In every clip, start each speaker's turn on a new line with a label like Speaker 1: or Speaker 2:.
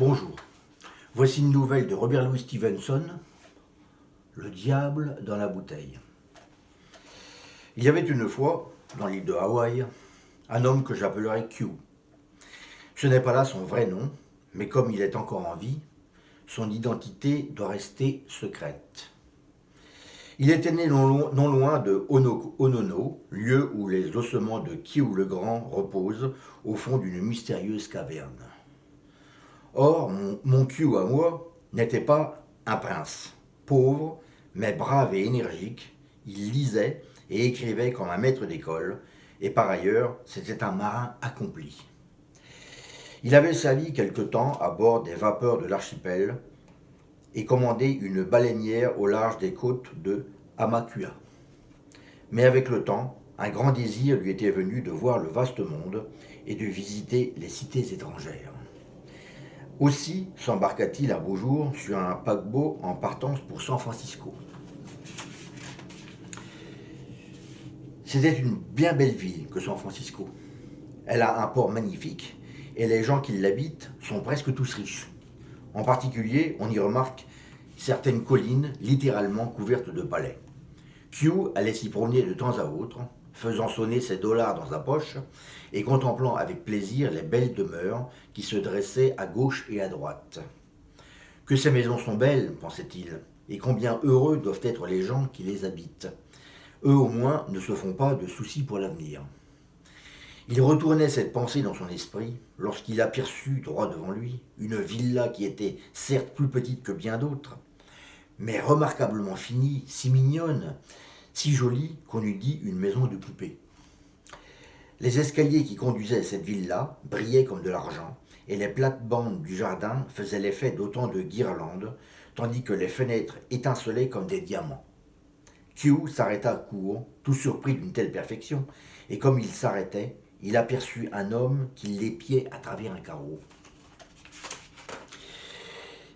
Speaker 1: Bonjour, voici une nouvelle de Robert Louis Stevenson, Le diable dans la bouteille. Il y avait une fois, dans l'île de Hawaï, un homme que j'appellerai Q. Ce n'est pas là son vrai nom, mais comme il est encore en vie, son identité doit rester secrète. Il était né non loin de Onono, lieu où les ossements de Q le Grand reposent au fond d'une mystérieuse caverne. Or, mon Q à moi n'était pas un prince. Pauvre, mais brave et énergique, il lisait et écrivait comme un maître d'école, et par ailleurs, c'était un marin accompli. Il avait servi quelque temps à bord des vapeurs de l'archipel et commandé une baleinière au large des côtes de Hamakua. Mais avec le temps, un grand désir lui était venu de voir le vaste monde et de visiter les cités étrangères. Aussi s'embarqua-t-il un beau jour sur un paquebot en partance pour San Francisco. C'était une bien belle ville que San Francisco. Elle a un port magnifique et les gens qui l'habitent sont presque tous riches. En particulier, on y remarque certaines collines littéralement couvertes de palais. Q allait s'y promener de temps à autre, faisant sonner ses dollars dans sa poche et contemplant avec plaisir les belles demeures qui se dressaient à gauche et à droite. Que ces maisons sont belles, pensait-il, et combien heureux doivent être les gens qui les habitent. Eux au moins ne se font pas de soucis pour l'avenir. Il retournait cette pensée dans son esprit lorsqu'il aperçut droit devant lui une villa qui était certes plus petite que bien d'autres, mais remarquablement finie, si mignonne, si jolie qu'on eût dit une maison de poupée. Les escaliers qui conduisaient à cette villa brillaient comme de l'argent, et les plates-bandes du jardin faisaient l'effet d'autant de guirlandes, tandis que les fenêtres étincelaient comme des diamants. Q s'arrêta court, tout surpris d'une telle perfection, et comme il s'arrêtait, il aperçut un homme qui l'épiait à travers un carreau.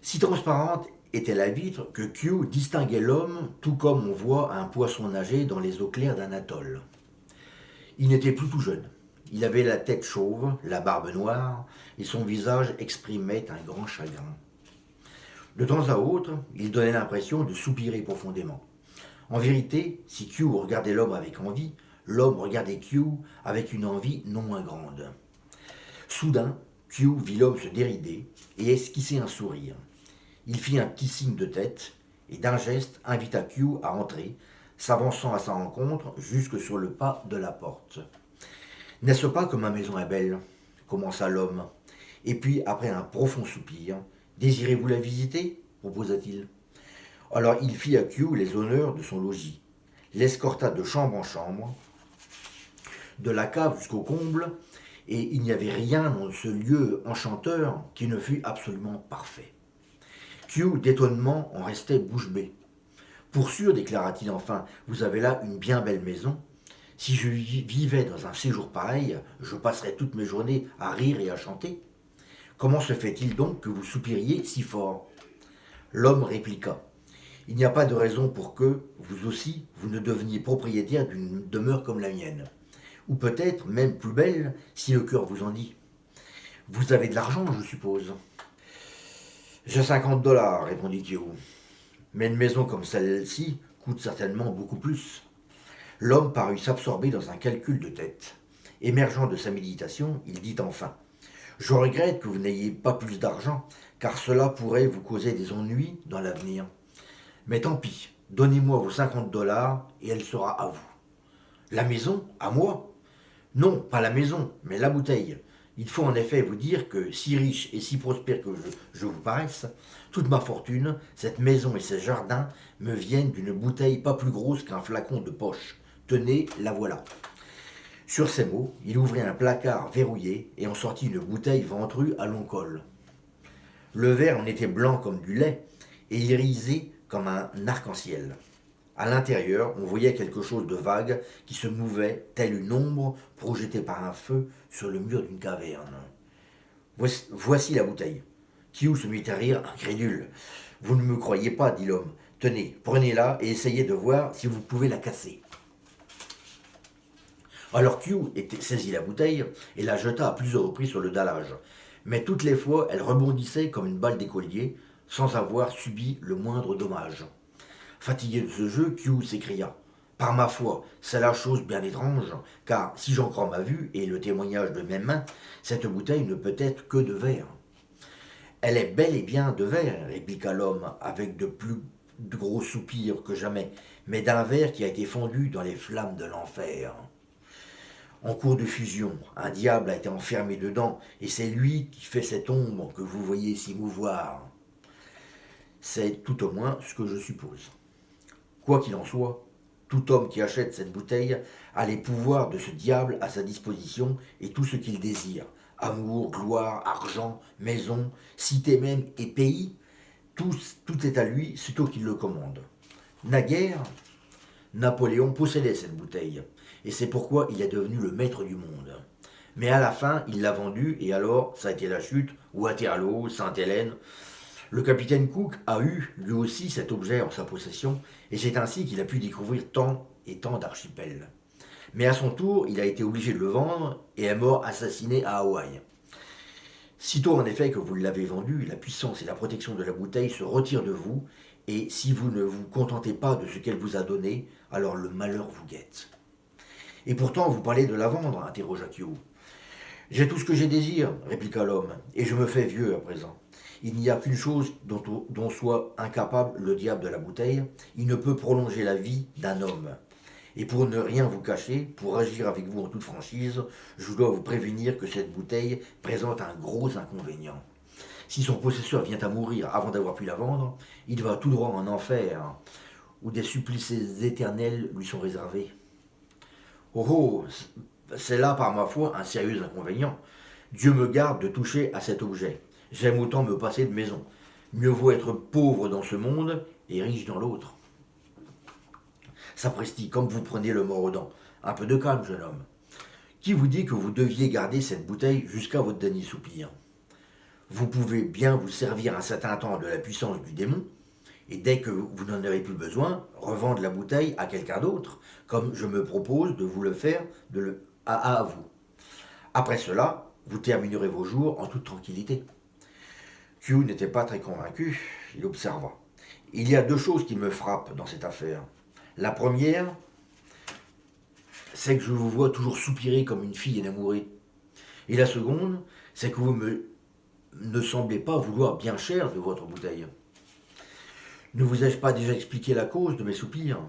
Speaker 1: Si transparente était la vitre que Q distinguait l'homme tout comme on voit un poisson nager dans les eaux claires d'un atoll. Il n'était plus tout jeune. Il avait la tête chauve, la barbe noire, et son visage exprimait un grand chagrin. De temps à autre, il donnait l'impression de soupirer profondément. En vérité, si Q regardait l'homme avec envie, l'homme regardait Q avec une envie non moins grande. Soudain, Q vit l'homme se dérider et esquisser un sourire. Il fit un petit signe de tête et d'un geste invita Q à entrer, s'avançant à sa rencontre jusque sur le pas de la porte. « N'est-ce pas que ma maison est belle ?» commença l'homme. Et puis, après un profond soupir, « Désirez-vous la visiter ?» proposa-t-il. Alors il fit à Q les honneurs de son logis, l'escorta de chambre en chambre, de la cave jusqu'au comble, et il n'y avait rien dans ce lieu enchanteur qui ne fût absolument parfait. Q, d'étonnement, en restait bouche bée. Pour sûr, déclara-t-il enfin, vous avez là une bien belle maison. Si je vivais dans un séjour pareil, je passerais toutes mes journées à rire et à chanter. Comment se fait-il donc que vous soupiriez si fort ? L'homme répliqua. Il n'y a pas de raison pour que, vous aussi, vous ne deveniez propriétaire d'une demeure comme la mienne. Ou peut-être même plus belle, si le cœur vous en dit. Vous avez de l'argent, je suppose. J'ai $50, répondit Q. Mais une maison comme celle-ci coûte certainement beaucoup plus. L'homme parut s'absorber dans un calcul de tête. Émergeant de sa méditation, il dit enfin « Je regrette que vous n'ayez pas plus d'argent, car cela pourrait vous causer des ennuis dans l'avenir. Mais tant pis, donnez-moi vos $50 et elle sera à vous. » La maison ? À moi ? Non, pas la maison, mais la bouteille. Il faut en effet vous dire que, si riche et si prospère que je vous paraisse, toute ma fortune, cette maison et ces jardins, me viennent d'une bouteille pas plus grosse qu'un flacon de poche. Tenez, la voilà. Sur ces mots, il ouvrit un placard verrouillé et en sortit une bouteille ventrue à long col. Le verre en était blanc comme du lait et irisé comme un arc-en-ciel. À l'intérieur, on voyait quelque chose de vague qui se mouvait, telle une ombre projetée par un feu sur le mur d'une caverne. Voici la bouteille. Q se mit à rire, incrédule. Vous ne me croyez pas, dit l'homme. Tenez, prenez-la et essayez de voir si vous pouvez la casser. Alors Q saisit la bouteille et la jeta à plusieurs reprises sur le dallage. Mais toutes les fois, elle rebondissait comme une balle d'écolier, sans avoir subi le moindre dommage. Fatigué de ce jeu, Q s'écria. Par ma foi, c'est la chose bien étrange, car si j'en crois ma vue et le témoignage de mes mains, cette bouteille ne peut être que de verre. Elle est bel et bien de verre, répliqua l'homme, avec de plus gros soupirs que jamais, mais d'un verre qui a été fondu dans les flammes de l'enfer. En cours de fusion, un diable a été enfermé dedans, et c'est lui qui fait cette ombre que vous voyez s'y mouvoir. C'est tout au moins ce que je suppose. Quoi qu'il en soit, tout homme qui achète cette bouteille a les pouvoirs de ce diable à sa disposition et tout ce qu'il désire. Amour, gloire, argent, maison, cité même et pays, tout est à lui, sitôt qu'il le commande. Naguère, Napoléon possédait cette bouteille, et c'est pourquoi il est devenu le maître du monde. Mais à la fin, il l'a vendue, et alors, ça a été la chute, Waterloo, Sainte-Hélène. Le capitaine Cook a eu, lui aussi, cet objet en sa possession, et c'est ainsi qu'il a pu découvrir tant et tant d'archipels. Mais à son tour, il a été obligé de le vendre, et est mort assassiné à Hawaï. Sitôt en effet que vous l'avez vendu, la puissance et la protection de la bouteille se retirent de vous, et si vous ne vous contentez pas de ce qu'elle vous a donné, alors le malheur vous guette. Et pourtant, vous parlez de la vendre, interrogea Kyo. J'ai tout ce que j'ai désir, répliqua l'homme, et je me fais vieux à présent. Il n'y a qu'une chose dont soit incapable le diable de la bouteille, il ne peut prolonger la vie d'un homme. Et pour ne rien vous cacher, pour agir avec vous en toute franchise, je dois vous prévenir que cette bouteille présente un gros inconvénient. Si son possesseur vient à mourir avant d'avoir pu la vendre, il va tout droit en enfer, où des supplices éternels lui sont réservés. Oh oh, c'est là par ma foi un sérieux inconvénient. Dieu me garde de toucher à cet objet. J'aime autant me passer de maison. Mieux vaut être pauvre dans ce monde et riche dans l'autre. Sapristi, comme vous prenez le mort aux dents. Un peu de calme, jeune homme. Qui vous dit que vous deviez garder cette bouteille jusqu'à votre dernier soupir? Vous pouvez bien vous servir un certain temps de la puissance du démon, et dès que vous n'en aurez plus besoin, revendre la bouteille à quelqu'un d'autre, comme je me propose de vous le faire à vous. Après cela, vous terminerez vos jours en toute tranquillité. Q n'était pas très convaincu, il observa. Il y a deux choses qui me frappent dans cette affaire. La première, c'est que je vous vois toujours soupirer comme une fille énamourée. Et la seconde, c'est que ne semblez pas vouloir bien cher de votre bouteille. Ne vous ai-je pas déjà expliqué la cause de mes soupirs?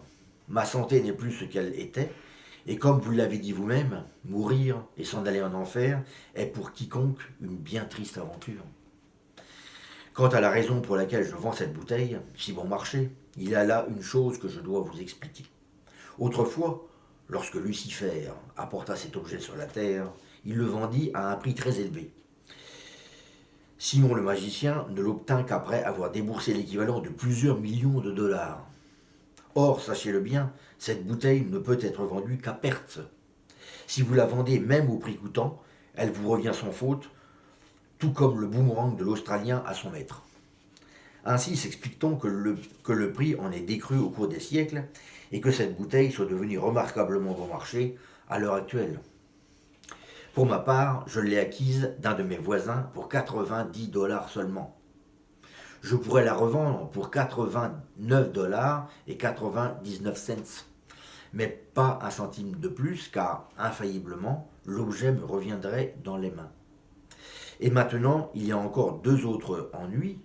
Speaker 1: Ma santé n'est plus ce qu'elle était, et comme vous l'avez dit vous-même, mourir et s'en aller en enfer est pour quiconque une bien triste aventure. Quant à la raison pour laquelle je vends cette bouteille, si bon marché, il y a là une chose que je dois vous expliquer. Autrefois, lorsque Lucifer apporta cet objet sur la terre, il le vendit à un prix très élevé. Simon le magicien ne l'obtint qu'après avoir déboursé l'équivalent de plusieurs millions de dollars. Or, sachez-le bien, cette bouteille ne peut être vendue qu'à perte. Si vous la vendez même au prix coûtant, elle vous revient sans faute, tout comme le boomerang de l'Australien à son maître. Ainsi s'explique-t-on que le prix en est décru au cours des siècles et que cette bouteille soit devenue remarquablement bon marché à l'heure actuelle. Pour ma part, je l'ai acquise d'un de mes voisins pour 90 dollars seulement. Je pourrais la revendre pour 89 dollars et 99 cents, mais pas un centime de plus car, infailliblement, l'objet me reviendrait dans les mains. Et maintenant, il y a encore deux autres ennuis.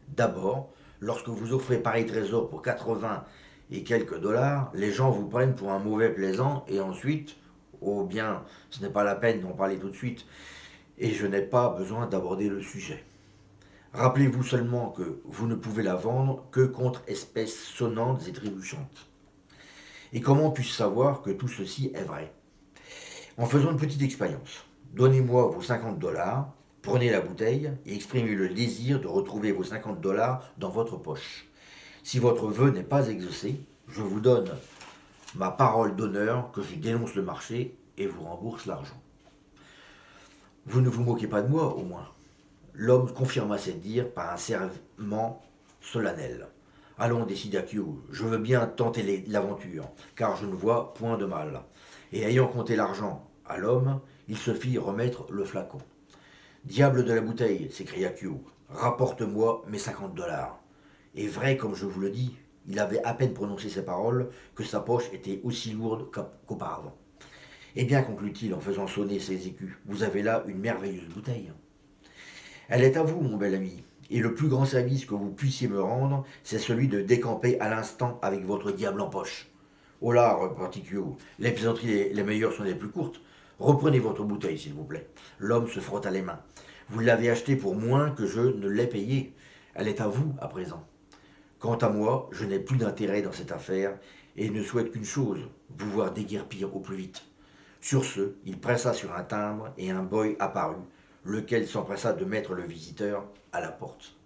Speaker 1: D'abord, lorsque vous offrez pareil trésor pour 80 et quelques dollars, les gens vous prennent pour un mauvais plaisant et ensuite, oh bien, ce n'est pas la peine d'en parler tout de suite et je n'ai pas besoin d'aborder le sujet. Rappelez-vous seulement que vous ne pouvez la vendre que contre espèces sonnantes et trébuchantes. Et comment puis-je savoir que tout ceci est vrai? En faisant une petite expérience. Donnez-moi vos 50 dollars, prenez la bouteille et exprimez le désir de retrouver vos 50 dollars dans votre poche. Si votre vœu n'est pas exaucé, je vous donne ma parole d'honneur que je dénonce le marché et vous rembourse l'argent. Vous ne vous moquez pas de moi, au moins. L'homme confirma ses dires par un serment solennel. Allons, décida Kyo, je veux bien tenter l'aventure, car je ne vois point de mal. Et ayant compté l'argent à l'homme, il se fit remettre le flacon. Diable de la bouteille, s'écria Q. Rapporte-moi mes 50 $. Et vrai comme je vous le dis, il avait à peine prononcé ces paroles que sa poche était aussi lourde qu'auparavant. Eh bien, conclut-il en faisant sonner ses écus, vous avez là une merveilleuse bouteille. Elle est à vous, mon bel ami, et le plus grand service que vous puissiez me rendre, c'est celui de décamper à l'instant avec votre diable en poche. Oh là, repartit Kyo, les plaisanteries les meilleures sont les plus courtes. Reprenez votre bouteille, s'il vous plaît. L'homme se frotta les mains. Vous l'avez achetée pour moins que je ne l'ai payée. Elle est à vous, à présent. Quant à moi, je n'ai plus d'intérêt dans cette affaire et ne souhaite qu'une chose, vous voir déguerpir au plus vite. Sur ce, il pressa sur un timbre et un boy apparut, lequel s'empressa de mettre le visiteur à la porte.